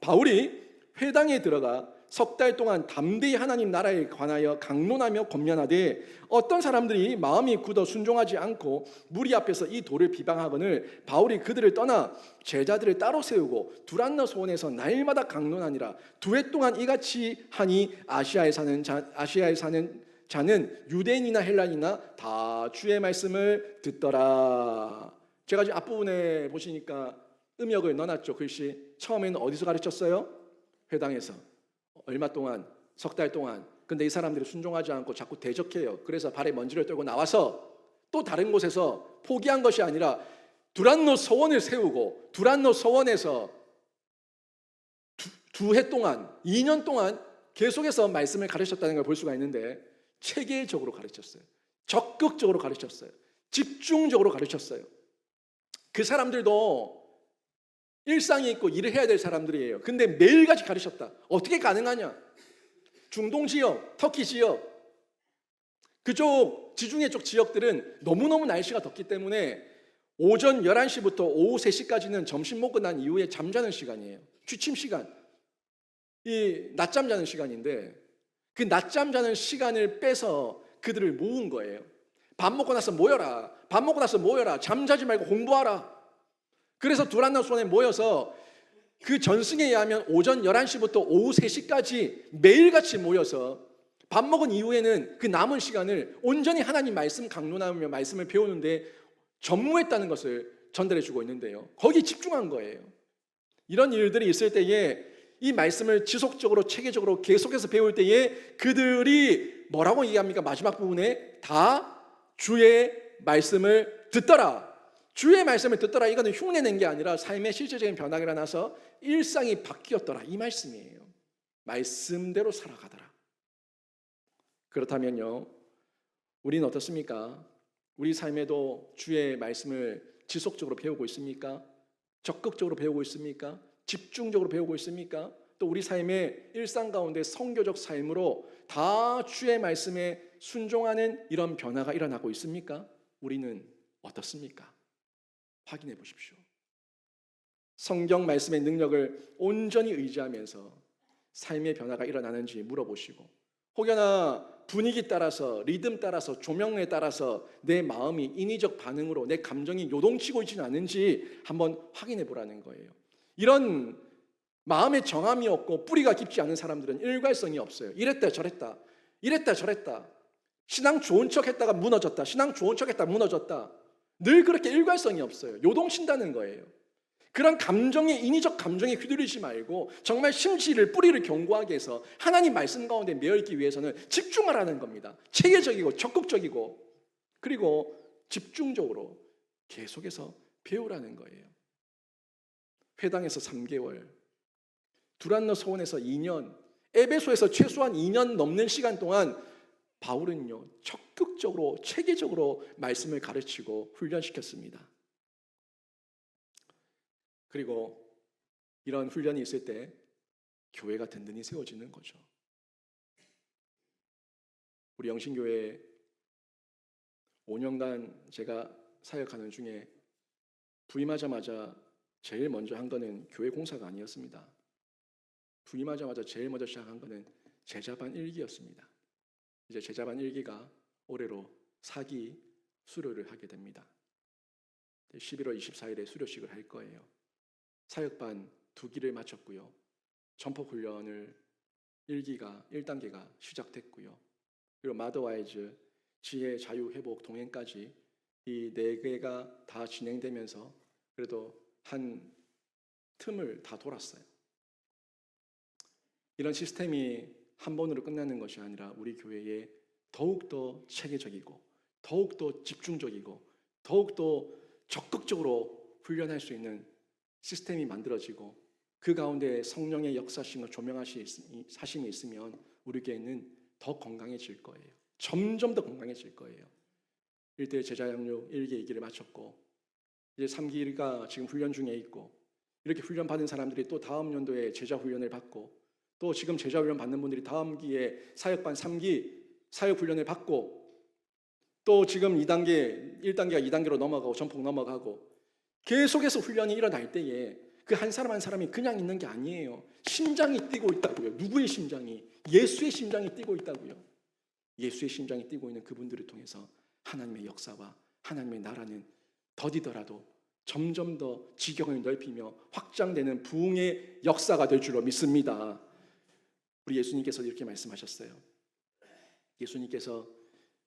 바울이 회당에 들어가 석 달 동안 담대히 하나님 나라에 관하여 강론하며 권면하되 어떤 사람들이 마음이 굳어 순종하지 않고 무리 앞에서 이 도를 비방하거늘 바울이 그들을 떠나 제자들을 따로 세우고 두란노 소원에서 날마다 강론하니라. 2해 동안 이같이 하니 아시아에 사는 자는 유대인이나 헬라인이나 다 주의 말씀을 듣더라. 제가 지금 앞부분에 보시니까 음역을 넣어놨죠. 글씨 처음에는 어디서 가르쳤어요? 회당에서. 얼마 동안? 석 달 동안. 근데 이 사람들이 순종하지 않고 자꾸 대적해요. 그래서 발에 먼지를 떨고 나와서 또 다른 곳에서 포기한 것이 아니라 두란노 서원을 세우고 두란노 서원에서 두 해 동안 2년 동안 계속해서 말씀을 가르쳤다는 걸 볼 수가 있는데 체계적으로 가르쳤어요. 적극적으로 가르쳤어요. 집중적으로 가르쳤어요. 그 사람들도 일상이 있고 일을 해야 될 사람들이에요. 근데 매일같이 가르쳤다. 어떻게 가능하냐? 중동 지역, 터키 지역, 그쪽 지중해 쪽 지역들은 너무너무 날씨가 덥기 때문에 오전 11시부터 오후 3시까지는 점심 먹고 난 이후에 잠자는 시간이에요. 취침 시간. 이 낮잠 자는 시간인데 그 낮잠 자는 시간을 빼서 그들을 모은 거예요. 밥 먹고 나서 모여라. 밥 먹고 나서 모여라. 잠자지 말고 공부하라. 그래서 두란노 소원에 모여서 그 전승에 의하면 오전 11시부터 오후 3시까지 매일같이 모여서 밥 먹은 이후에는 그 남은 시간을 온전히 하나님 말씀 강론하며 말씀을 배우는데 전무했다는 것을 전달해 주고 있는데요. 거기 집중한 거예요. 이런 일들이 있을 때에 이 말씀을 지속적으로 체계적으로 계속해서 배울 때에 그들이 뭐라고 얘기합니까? 마지막 부분에 다 주의 말씀을 듣더라. 주의 말씀을 듣더라. 이거는 흉내낸 게 아니라 삶의 실제적인 변화가 일어나서 일상이 바뀌었더라. 이 말씀이에요. 말씀대로 살아가더라. 그렇다면요, 우리는 어떻습니까? 우리 삶에도 주의 말씀을 지속적으로 배우고 있습니까? 적극적으로 배우고 있습니까? 집중적으로 배우고 있습니까? 또 우리 삶의 일상 가운데 선교적 삶으로 다 주의 말씀에 순종하는 이런 변화가 일어나고 있습니까? 우리는 어떻습니까? 확인해 보십시오. 성경 말씀의 능력을 온전히 의지하면서 삶의 변화가 일어나는지 물어보시고, 혹여나 분위기 따라서, 리듬 따라서, 조명에 따라서 내 마음이 인위적 반응으로 내 감정이 요동치고 있지는 않은지 한번 확인해 보라는 거예요. 이런 마음의 정함이 없고 뿌리가 깊지 않은 사람들은 일관성이 없어요. 이랬다 저랬다, 이랬다 저랬다, 신앙 좋은 척 했다가 무너졌다, 신앙 좋은 척 했다가 무너졌다. 늘 그렇게 일관성이 없어요. 요동친다는 거예요. 그런 감정에, 인위적 감정에 휘둘리지 말고 정말 심지를, 뿌리를 견고하게 해서 하나님 말씀 가운데 매여있기 위해서는 집중하라는 겁니다. 체계적이고 적극적이고, 그리고 집중적으로 계속해서 배우라는 거예요. 회당에서 3개월, 두란노 소원에서 2년, 에베소에서 최소한 2년 넘는 시간 동안 바울은요, 적극적으로 체계적으로 말씀을 가르치고 훈련시켰습니다. 그리고 이런 훈련이 있을 때 교회가 든든히 세워지는 거죠. 우리 영신교회 5년간 제가 사역하는 중에 부임하자마자 제일 먼저 한 거는 교회 공사가 아니었습니다. 부임하자마자 제일 먼저 시작한 거는 제자반 1기였습니다. 이제 제자반 1기가 올해로 4기 수료를 하게 됩니다. 11월 24일에 수료식을 할 거예요. 사역반 2기를 마쳤고요. 전폭훈련을 1단계가 시작됐고요. 그리고 마더와이즈, 지혜, 자유, 회복, 동행까지 이 4개가 다 진행되면서 그래도 한 틈을 다 돌았어요. 이런 시스템이 한 번으로 끝나는 것이 아니라 우리 교회에 더욱더 체계적이고 더욱더 집중적이고 더욱더 적극적으로 훈련할 수 있는 시스템이 만들어지고 그 가운데 성령의 역사심과 조명하심이 있으면 우리 교회는 더 건강해질 거예요. 점점 더 건강해질 거예요. 1대 제자 양육 1기 2기를 마쳤고 이제 3기가 지금 훈련 중에 있고 이렇게 훈련 받은 사람들이 또 다음 연도에 제자 훈련을 받고 또 지금 제자 훈련 받는 분들이 다음 기에 사역반 3기 사역 훈련을 받고 또 지금 2단계 1단계가 2단계로 넘어가고 전폭 넘어가고 계속해서 훈련이 일어날 때에 그 한 사람 한 사람이 그냥 있는 게 아니에요. 심장이 뛰고 있다고요. 누구의 심장이? 예수의 심장이 뛰고 있다고요. 예수의 심장이 뛰고 있는 그분들을 통해서 하나님의 역사와 하나님의 나라는 더디더라도 점점 더 지경을 넓히며 확장되는 부흥의 역사가 될 줄로 믿습니다. 우리 예수님께서 이렇게 말씀하셨어요. 예수님께서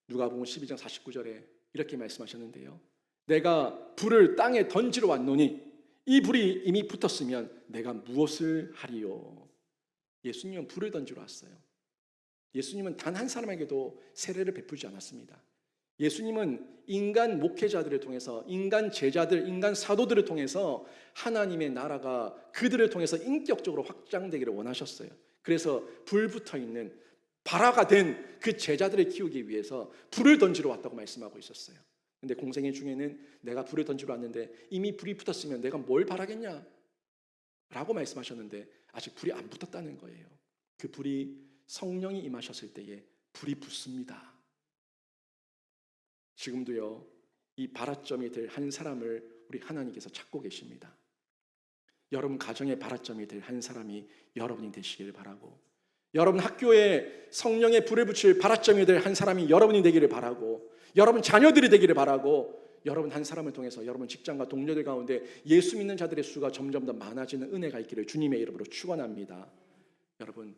누가복음 12장 49절에 이렇게 말씀하셨는데요. 내가 불을 땅에 던지러 왔노니 이 불이 이미 붙었으면 내가 무엇을 하리요? 예수님은 불을 던지러 왔어요. 예수님은 단 한 사람에게도 세례를 베풀지 않았습니다. 예수님은 인간 목회자들을 통해서 인간 제자들, 인간 사도들을 통해서 하나님의 나라가 그들을 통해서 인격적으로 확장되기를 원하셨어요. 그래서 불 붙어 있는 발화가 된 그 제자들을 키우기 위해서 불을 던지러 왔다고 말씀하고 있었어요. 근데 공생애 중에는 내가 불을 던지러 왔는데 이미 불이 붙었으면 내가 뭘 바라겠냐? 라고 말씀하셨는데 아직 불이 안 붙었다는 거예요. 그 불이 성령이 임하셨을 때에 불이 붙습니다. 지금도요, 이 발화점이 될 한 사람을 우리 하나님께서 찾고 계십니다. 여러분 가정의 발화점이 될 한 사람이 여러분이 되시기를 바라고, 여러분 학교에 성령의 불을 붙일 발화점이 될 한 사람이 여러분이 되기를 바라고, 여러분 자녀들이 되기를 바라고, 여러분 한 사람을 통해서 여러분 직장과 동료들 가운데 예수 믿는 자들의 수가 점점 더 많아지는 은혜가 있기를 주님의 이름으로 축원합니다. 여러분,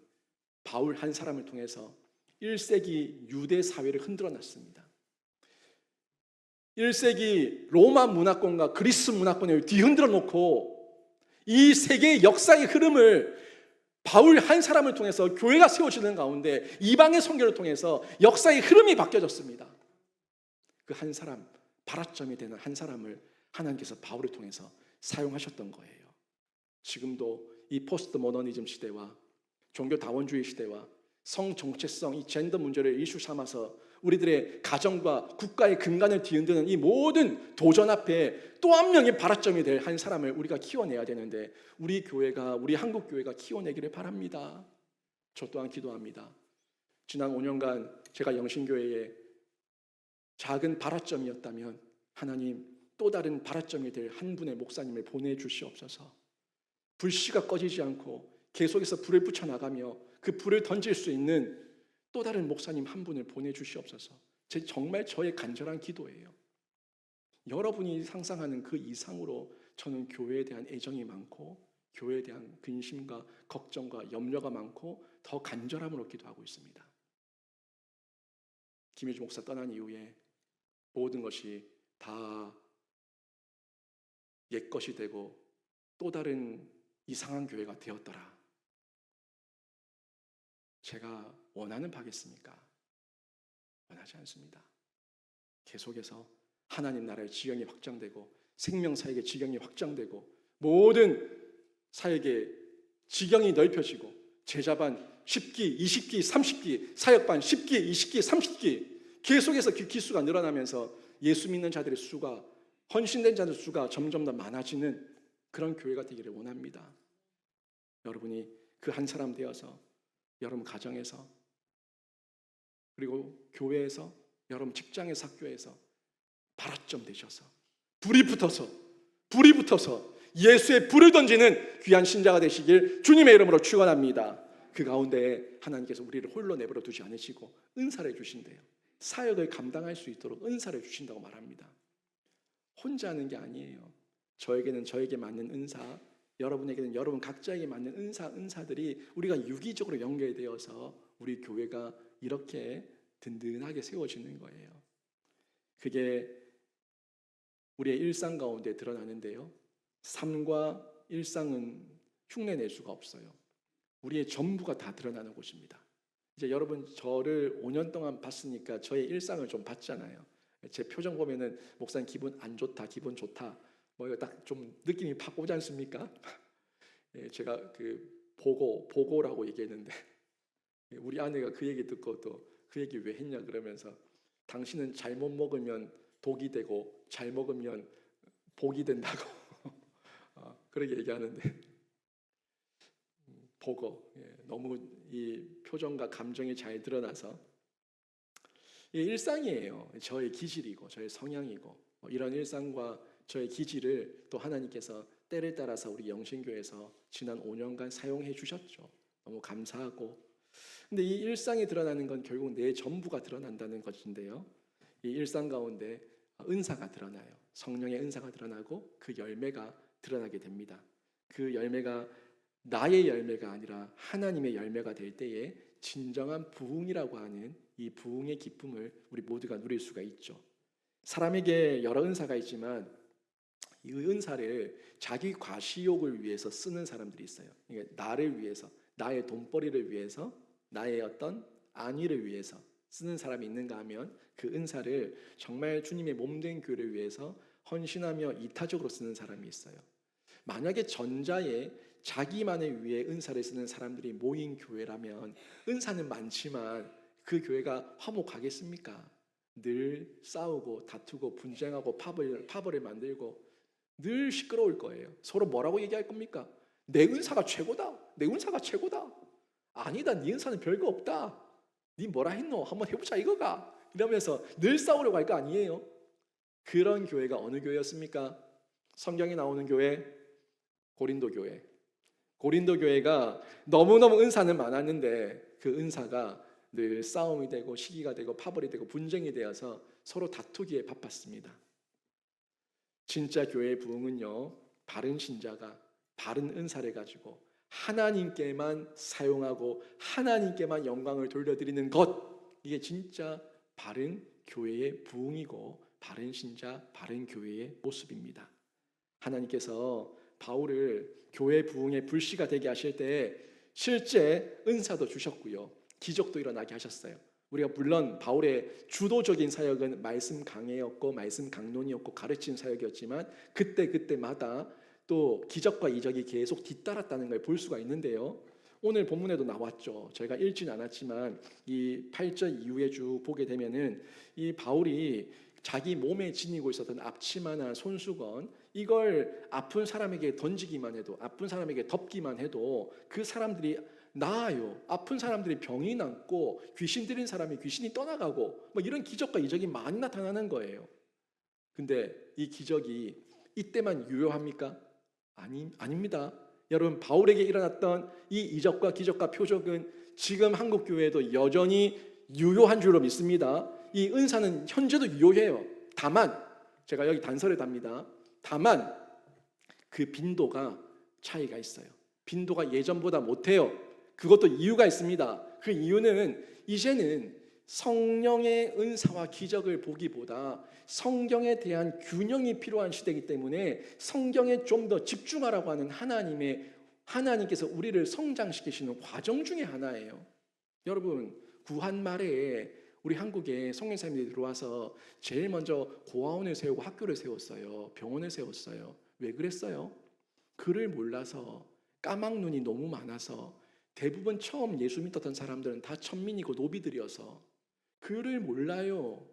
바울 한 사람을 통해서 1세기 유대 사회를 흔들어 놨습니다. 1세기 로마 문화권과 그리스 문화권을 뒤흔들어 놓고 이 세계의 역사의 흐름을 바울 한 사람을 통해서 교회가 세워지는 가운데 이방의 선교를 통해서 역사의 흐름이 바뀌어졌습니다. 그 한 사람, 발화점이 되는 한 사람을 하나님께서 바울을 통해서 사용하셨던 거예요. 지금도 이 포스트 모더니즘 시대와 종교 다원주의 시대와 성 정체성, 이 젠더 문제를 이슈 삼아서 우리들의 가정과 국가의 근간을 뒤흔드는 이 모든 도전 앞에 또 한 명의 발화점이 될 한 사람을 우리가 키워내야 되는데 우리 교회가, 우리 한국 교회가 키워내기를 바랍니다. 저 또한 기도합니다. 지난 5년간 제가 영신교회에 작은 발화점이었다면 하나님 또 다른 발화점이 될 한 분의 목사님을 보내주시옵소서. 불씨가 꺼지지 않고 계속해서 불을 붙여나가며 그 불을 던질 수 있는 또 다른 목사님 한 분을 보내주시옵소서. 정말 저의 간절한 기도예요. 여러분이 상상하는 그 이상으로 저는 교회에 대한 애정이 많고 교회에 대한 근심과 걱정과 염려가 많고 더 간절함으로 기도하고 있습니다. 김일주 목사 떠난 이후에 모든 것이 다 옛것이 되고 또 다른 이상한 교회가 되었더라. 제가 원하는 바겠습니까? 원하지 않습니다. 계속해서 하나님 나라의 지경이 확장되고 생명사역의 지경이 확장되고 모든 사역의 지경이 넓혀지고 제자반 10기, 20기, 30기, 사역반 10기, 20기, 30기 계속해서 그 기수가 늘어나면서 예수 믿는 자들의 수가, 헌신된 자들의 수가 점점 더 많아지는 그런 교회가 되기를 원합니다. 여러분이 그 한 사람 되어서 여러분 가정에서 그리고 교회에서 여러분 직장에서 학교에서 발화점 되셔서 불이 붙어서 예수의 불을 던지는 귀한 신자가 되시길 주님의 이름으로 축원합니다. 그 가운데 하나님께서 우리를 홀로 내버려 두지 않으시고 은사를 주신대요. 사역을 감당할 수 있도록 은사를 주신다고 말합니다. 혼자 하는 게 아니에요. 저에게는 저에게 맞는 은사, 여러분에게는 여러분 각자에게 맞는 은사들이 우리가 유기적으로 연결되어서 우리 교회가 이렇게 든든하게 세워지는 거예요. 그게 우리의 일상 가운데 드러나는데요. 삶과 일상은 흉내낼 수가 없어요. 우리의 전부가 다 드러나는 곳입니다. 이제 여러분 저를 5년 동안 봤으니까 저의 일상을 좀 봤잖아요. 제 표정 보면은 목사님 기분 안 좋다, 기분 좋다, 뭐 이거 딱 좀 느낌이 팍 오지 않습니까? 예, 제가 그 보고라고 얘기했는데 우리 아내가 그 얘기 듣고 또 그 얘기 왜 했냐 그러면서 당신은 잘못 먹으면 독이 되고 잘 먹으면 복이 된다고 그렇게 얘기하는데 보고 너무 이 표정과 감정이 잘 드러나서 일상이에요. 저의 기질이고 저의 성향이고 이런 일상과 저의 기질을 또 하나님께서 때를 따라서 우리 영신교회에서 지난 5년간 사용해 주셨죠. 너무 감사하고 근데 이 일상이 드러나는 건 결국 내 전부가 드러난다는 것인데요. 이 일상 가운데 은사가 드러나요. 성령의 은사가 드러나고 그 열매가 드러나게 됩니다. 그 열매가 나의 열매가 아니라 하나님의 열매가 될 때에 진정한 부흥이라고 하는 이 부흥의 기쁨을 우리 모두가 누릴 수가 있죠. 사람에게 여러 은사가 있지만 이 은사를 자기 과시욕을 위해서 쓰는 사람들이 있어요. 그러니까 나를 위해서, 나의 돈벌이를 위해서, 나의 어떤 안위를 위해서 쓰는 사람이 있는가 하면 그 은사를 정말 주님의 몸된 교회를 위해서 헌신하며 이타적으로 쓰는 사람이 있어요. 만약에 전자에 자기만을 위해 은사를 쓰는 사람들이 모인 교회라면 은사는 많지만 그 교회가 화목하겠습니까? 늘 싸우고 다투고 분쟁하고 파벌을 만들고 늘 시끄러울 거예요. 서로 뭐라고 얘기할 겁니까? 내 은사가 최고다. 내 은사가 최고다. 아니다. 네 은사는 별거 없다. 네 뭐라 했노? 한번 해보자 이거가. 이러면서 늘 싸우려고 할 거 아니에요. 그런 교회가 어느 교회였습니까? 성경이 나오는 교회, 고린도 교회. 고린도 교회가 너무너무 은사는 많았는데 그 은사가 늘 싸움이 되고 시기가 되고 파벌이 되고 분쟁이 되어서 서로 다투기에 바빴습니다. 진짜 교회의 부흥은요, 바른 신자가 바른 은사를 가지고 하나님께만 사용하고 하나님께만 영광을 돌려드리는 것, 이게 진짜 바른 교회의 부흥이고 바른 신자, 바른 교회의 모습입니다. 하나님께서 바울을 교회 부흥의 불씨가 되게 하실 때 실제 은사도 주셨고요, 기적도 일어나게 하셨어요. 우리가 물론 바울의 주도적인 사역은 말씀 강해였고 말씀 강론이었고 가르친 사역이었지만 그때마다 또 기적과 이적이 계속 뒤따랐다는 걸 볼 수가 있는데요. 오늘 본문에도 나왔죠. 저희가 읽지는 않았지만 이 8절 이후에 쭉 보게 되면은 이 바울이 자기 몸에 지니고 있었던 앞치마나 손수건, 이걸 아픈 사람에게 던지기만 해도, 아픈 사람에게 덮기만 해도 그 사람들이 나아요. 아픈 사람들이 병이 낫고 귀신 들린 사람이 귀신이 떠나가고 뭐 이런 기적과 이적이 많이 나타나는 거예요. 근데 이 기적이 이때만 유효합니까? 아닙니다. 여러분, 바울에게 일어났던 이 이적과 기적과 표적은 지금 한국 교회에도 여전히 유효한 줄로 믿습니다. 이 은사는 현재도 유효해요. 다만 제가 여기 단서를 답니다. 다만 그 빈도가 차이가 있어요. 빈도가 예전보다 못해요. 그것도 이유가 있습니다. 그 이유는 이제는 성령의 은사와 기적을 보기보다 성경에 대한 균형이 필요한 시대이기 때문에 성경에 좀 더 집중하라고 하는 하나님께서 우리를 성장시키시는 과정 중에 하나예요. 여러분, 구한 말에 우리 한국에 성령사님들이 들어와서 제일 먼저 고아원을 세우고 학교를 세웠어요. 병원을 세웠어요. 왜 그랬어요? 글을 몰라서, 까막눈이 너무 많아서, 대부분 처음 예수 믿었던 사람들은 다 천민이고 노비들이어서 글을 몰라요.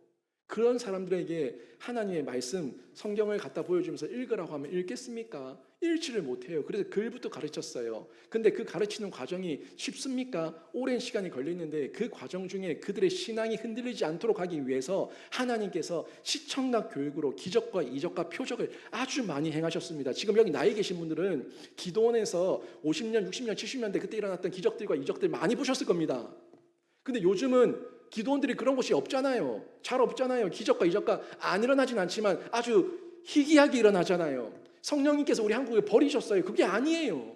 그런 사람들에게 하나님의 말씀, 성경을 갖다 보여주면서 읽으라고 하면 읽겠습니까? 읽지를 못해요. 그래서 글부터 가르쳤어요. 근데 그 가르치는 과정이 쉽습니까? 오랜 시간이 걸리는데 그 과정 중에 그들의 신앙이 흔들리지 않도록 하기 위해서 하나님께서 시청각 교육으로 기적과 이적과 표적을 아주 많이 행하셨습니다. 지금 여기 나이 계신 분들은 기도원에서 50년, 60년, 70년대 그때 일어났던 기적들과 이적들 많이 보셨을 겁니다. 근데 요즘은 기도원들이 그런 곳이 없잖아요. 잘 없잖아요. 기적과 이적과 안 일어나진 않지만 아주 희귀하게 일어나잖아요. 성령님께서 우리 한국을 버리셨어요. 그게 아니에요.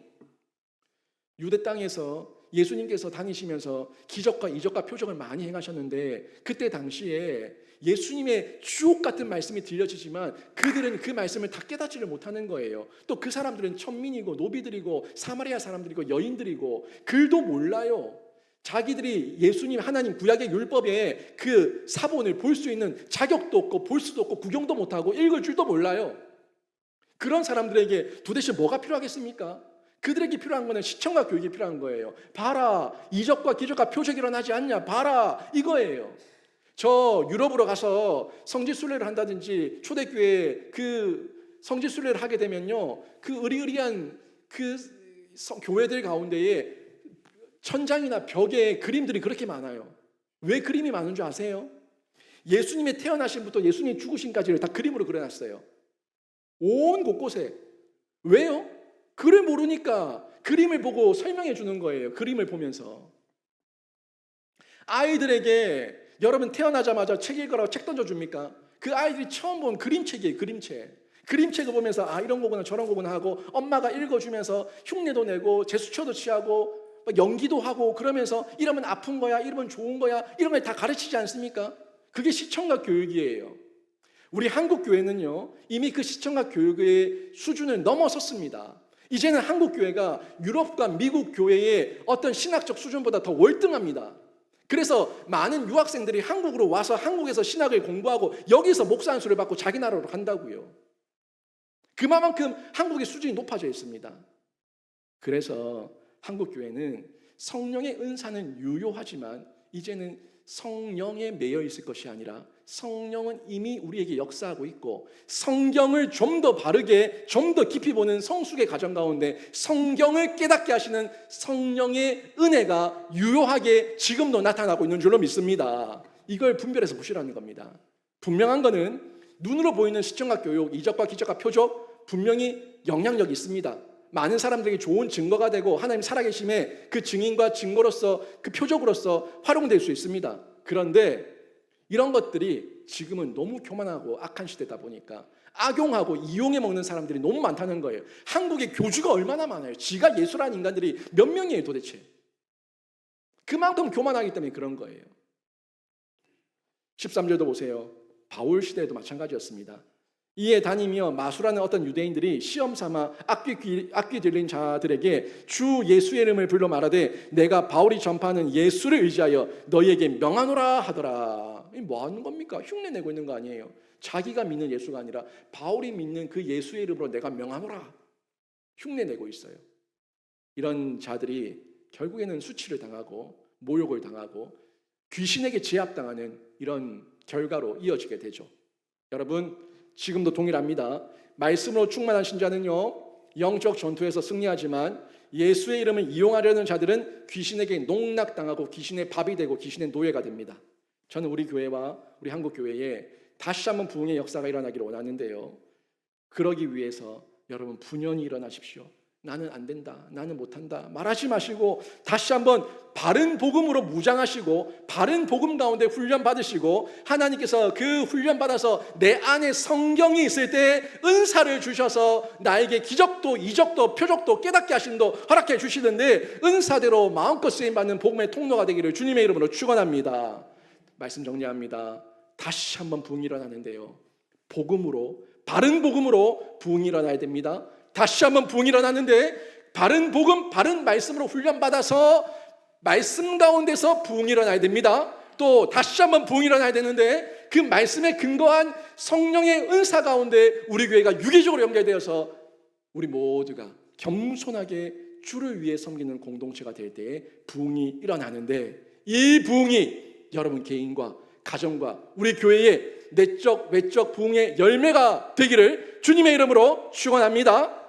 유대 땅에서 예수님께서 다니시면서 기적과 이적과 표적을 많이 행하셨는데 그때 당시에 예수님의 주옥 같은 말씀이 들려지지만 그들은 그 말씀을 다 깨닫지를 못하는 거예요. 또 그 사람들은 천민이고 노비들이고 사마리아 사람들이고 여인들이고 글도 몰라요. 자기들이 예수님, 하나님 구약의 율법에 그 사본을 볼 수 있는 자격도 없고 볼 수도 없고 구경도 못하고 읽을 줄도 몰라요. 그런 사람들에게 도대체 뭐가 필요하겠습니까? 그들에게 필요한 거는 시청과 교육이 필요한 거예요. 봐라, 이적과 기적과 표적이 일어나지 않냐, 봐라, 이거예요. 저 유럽으로 가서 성지순례를 한다든지 초대교회 그 성지순례를 하게 되면요, 그 으리으리한 그 교회들 가운데에 천장이나 벽에 그림들이 그렇게 많아요. 왜 그림이 많은 줄 아세요? 예수님의 태어나심부터 예수님 죽으심까지를 다 그림으로 그려놨어요. 온 곳곳에. 왜요? 글을 모르니까 그림을 보고 설명해 주는 거예요. 그림을 보면서. 아이들에게 여러분 태어나자마자 책 읽으라고 책 던져줍니까? 그 아이들이 처음 본 그림책이에요. 그림책을 보면서 아, 이런 거구나 저런 거구나 하고 엄마가 읽어주면서 흉내도 내고 제스처도 취하고 연기도 하고 그러면서 이러면 아픈 거야, 이러면 좋은 거야, 이런 걸 다 가르치지 않습니까? 그게 시청각 교육이에요. 우리 한국 교회는요, 이미 그 시청각 교육의 수준을 넘어섰습니다. 이제는 한국 교회가 유럽과 미국 교회의 어떤 신학적 수준보다 더 월등합니다. 그래서 많은 유학생들이 한국으로 와서 한국에서 신학을 공부하고 여기서 목사 안수를 받고 자기 나라로 간다고요. 그만큼 한국의 수준이 높아져 있습니다. 그래서 한국 교회는 성령의 은사는 유효하지만 이제는 성령에 매여 있을 것이 아니라 성령은 이미 우리에게 역사하고 있고 성경을 좀 더 바르게 좀 더 깊이 보는 성숙의 과정 가운데 성경을 깨닫게 하시는 성령의 은혜가 유효하게 지금도 나타나고 있는 줄로 믿습니다. 이걸 분별해서 보시라는 겁니다. 분명한 거는 눈으로 보이는 시청각 교육, 이적과 기적과 표적 분명히 영향력이 있습니다. 많은 사람들에게 좋은 증거가 되고 하나님 살아계심의 그 증인과 증거로서 그 표적으로서 활용될 수 있습니다. 그런데 이런 것들이 지금은 너무 교만하고 악한 시대다 보니까 악용하고 이용해 먹는 사람들이 너무 많다는 거예요. 한국에 교주가 얼마나 많아요. 지가 예수라는 인간들이 몇 명이에요 도대체. 그만큼 교만하기 때문에 그런 거예요. 13절도 보세요. 바울 시대에도 마찬가지였습니다. 이에 다니며 마수라는 어떤 유대인들이 시험 삼아 악귀 들린 자들에게 주 예수의 이름을 불러 말하되 내가 바울이 전파하는 예수를 의지하여 너희에게 명하노라 하더라. 이 뭐 하는 겁니까? 흉내 내고 있는 거 아니에요. 자기가 믿는 예수가 아니라 바울이 믿는 그 예수의 이름으로 내가 명하노라. 흉내 내고 있어요. 이런 자들이 결국에는 수치를 당하고 모욕을 당하고 귀신에게 제압당하는 이런 결과로 이어지게 되죠. 여러분 지금도 동일합니다. 말씀으로 충만한 신자는요 영적 전투에서 승리하지만 예수의 이름을 이용하려는 자들은 귀신에게 농락당하고 귀신의 밥이 되고 귀신의 노예가 됩니다. 저는 우리 교회와 우리 한국 교회에 다시 한번 부흥의 역사가 일어나기를 원하는데요, 그러기 위해서 여러분 분연히 일어나십시오. 나는 안 된다, 나는 못한다 말하지 마시고 다시 한번 바른 복음으로 무장하시고 바른 복음 가운데 훈련 받으시고 하나님께서 그 훈련 받아서 내 안에 성경이 있을 때 은사를 주셔서 나에게 기적도 이적도 표적도 깨닫게 하심도 허락해 주시는데 은사대로 마음껏 쓰임받는 복음의 통로가 되기를 주님의 이름으로 축원합니다. 말씀 정리합니다. 다시 한번 부흥이 일어나는데요, 복음으로 바른 복음으로 부흥이 일어나야 됩니다. 다시 한번 부흥이 일어났는데 바른 복음, 바른 말씀으로 훈련받아서 말씀 가운데서 부흥이 일어나야 됩니다. 또 다시 한번 부흥이 일어나야 되는데 그 말씀에 근거한 성령의 은사 가운데 우리 교회가 유기적으로 연결되어서 우리 모두가 겸손하게 주를 위해 섬기는 공동체가 될 때에 부흥이 일어나는데 이 부흥이 여러분 개인과 가정과 우리 교회의 내적 외적 부흥의 열매가 되기를 주님의 이름으로 축원합니다.